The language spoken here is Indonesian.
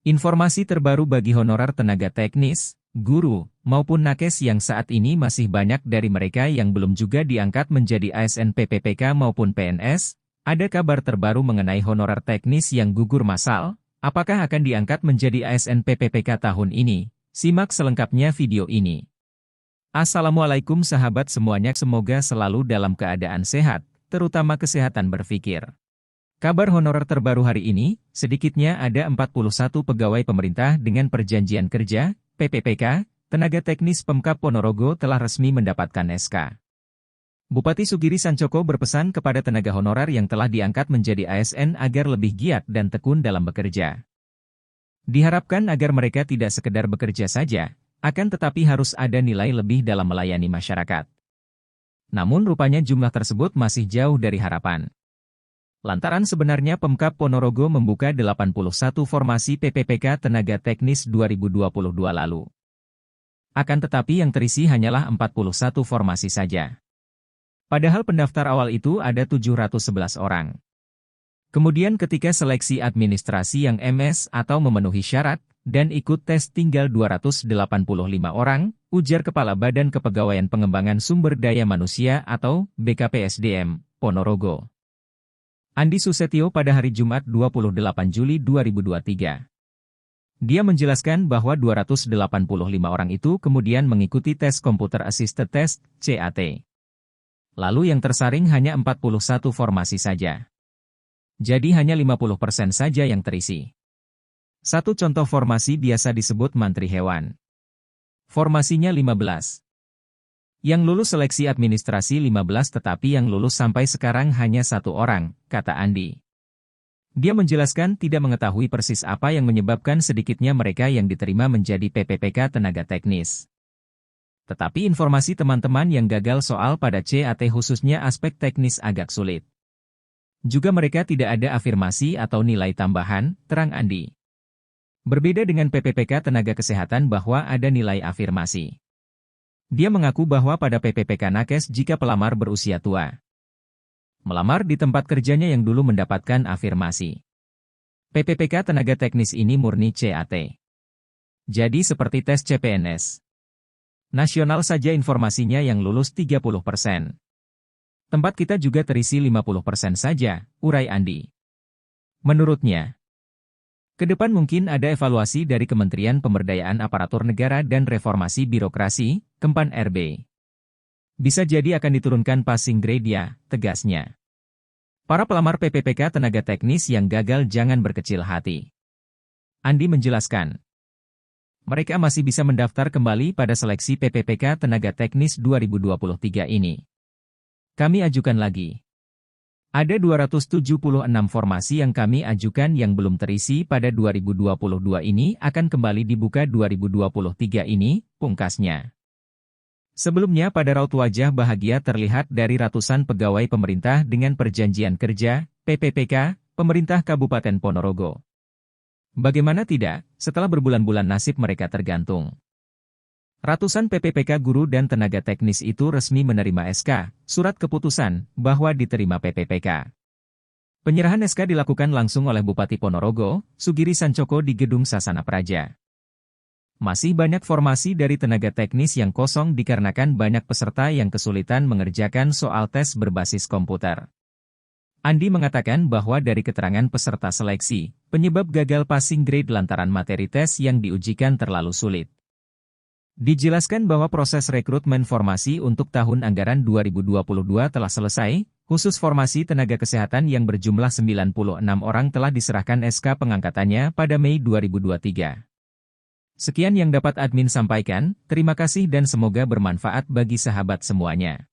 Informasi terbaru bagi honorer tenaga teknis, guru, maupun nakes yang saat ini masih banyak dari mereka yang belum juga diangkat menjadi ASN PPPK maupun PNS, ada kabar terbaru mengenai honorer teknis yang gugur massal. Apakah akan diangkat menjadi ASN PPPK tahun ini? Simak selengkapnya video ini. Assalamualaikum sahabat semuanya, semoga selalu dalam keadaan sehat, terutama kesehatan berpikir. Kabar honorer terbaru hari ini, sedikitnya ada 41 pegawai pemerintah dengan perjanjian kerja, PPPK, tenaga teknis Pemkab Ponorogo telah resmi mendapatkan SK. Bupati Sugiri Sancoko berpesan kepada tenaga honorer yang telah diangkat menjadi ASN agar lebih giat dan tekun dalam bekerja. Diharapkan agar mereka tidak sekedar bekerja saja, akan tetapi harus ada nilai lebih dalam melayani masyarakat. Namun rupanya jumlah tersebut masih jauh dari harapan. Lantaran sebenarnya Pemkab Ponorogo membuka 81 formasi PPPK tenaga teknis 2022 lalu. Akan tetapi yang terisi hanyalah 41 formasi saja. Padahal pendaftar awal itu ada 711 orang. Kemudian ketika seleksi administrasi yang MS atau memenuhi syarat, dan ikut tes tinggal 285 orang, ujar Kepala Badan Kepegawaian Pengembangan Sumber Daya Manusia atau BKPSDM, Ponorogo, Andi Susetio pada hari Jumat 28 Juli 2023. Dia menjelaskan bahwa 285 orang itu kemudian mengikuti tes Computer Assisted Test, CAT. Lalu yang tersaring hanya 41 formasi saja. Jadi hanya 50% saja yang terisi. Satu contoh formasi biasa disebut mantri hewan. Formasinya 15. Yang lulus seleksi administrasi 15 tetapi yang lulus sampai sekarang hanya 1 orang, kata Andi. Dia menjelaskan tidak mengetahui persis apa yang menyebabkan sedikitnya mereka yang diterima menjadi PPPK tenaga teknis. Tetapi informasi teman-teman yang gagal soal pada CAT khususnya aspek teknis agak sulit. Juga mereka tidak ada afirmasi atau nilai tambahan, terang Andi. Berbeda dengan PPPK tenaga kesehatan bahwa ada nilai afirmasi. Dia mengaku bahwa pada PPPK nakes jika pelamar berusia tua, melamar di tempat kerjanya yang dulu mendapatkan afirmasi. PPPK tenaga teknis ini murni CAT. Jadi seperti tes CPNS nasional saja informasinya yang lulus 30%. Tempat kita juga terisi 50% saja, urai Andi. Menurutnya, ke depan mungkin ada evaluasi dari Kementerian Pemberdayaan Aparatur Negara dan Reformasi Birokrasi, Kempan RB. Bisa jadi akan diturunkan passing grade ya, tegasnya. Para pelamar PPPK tenaga teknis yang gagal jangan berkecil hati. Andi menjelaskan, mereka masih bisa mendaftar kembali pada seleksi PPPK tenaga teknis 2023 ini. Kami ajukan lagi. Ada 276 formasi yang kami ajukan yang belum terisi pada 2022 ini akan kembali dibuka 2023 ini, pungkasnya. Sebelumnya pada raut wajah bahagia terlihat dari ratusan pegawai pemerintah dengan perjanjian kerja, PPPK, pemerintah Kabupaten Ponorogo. Bagaimana tidak, setelah berbulan-bulan nasib mereka tergantung. Ratusan PPPK guru dan tenaga teknis itu resmi menerima SK, surat keputusan, bahwa diterima PPPK. Penyerahan SK dilakukan langsung oleh Bupati Ponorogo, Sugiri Sancoko di Gedung Sasana Praja. Masih banyak formasi dari tenaga teknis yang kosong dikarenakan banyak peserta yang kesulitan mengerjakan soal tes berbasis komputer. Andi mengatakan bahwa dari keterangan peserta seleksi, penyebab gagal passing grade lantaran materi tes yang diujikan terlalu sulit. Dijelaskan bahwa proses rekrutmen formasi untuk tahun anggaran 2022 telah selesai, khusus formasi tenaga kesehatan yang berjumlah 96 orang telah diserahkan SK pengangkatannya pada Mei 2023. Sekian yang dapat admin sampaikan, terima kasih dan semoga bermanfaat bagi sahabat semuanya.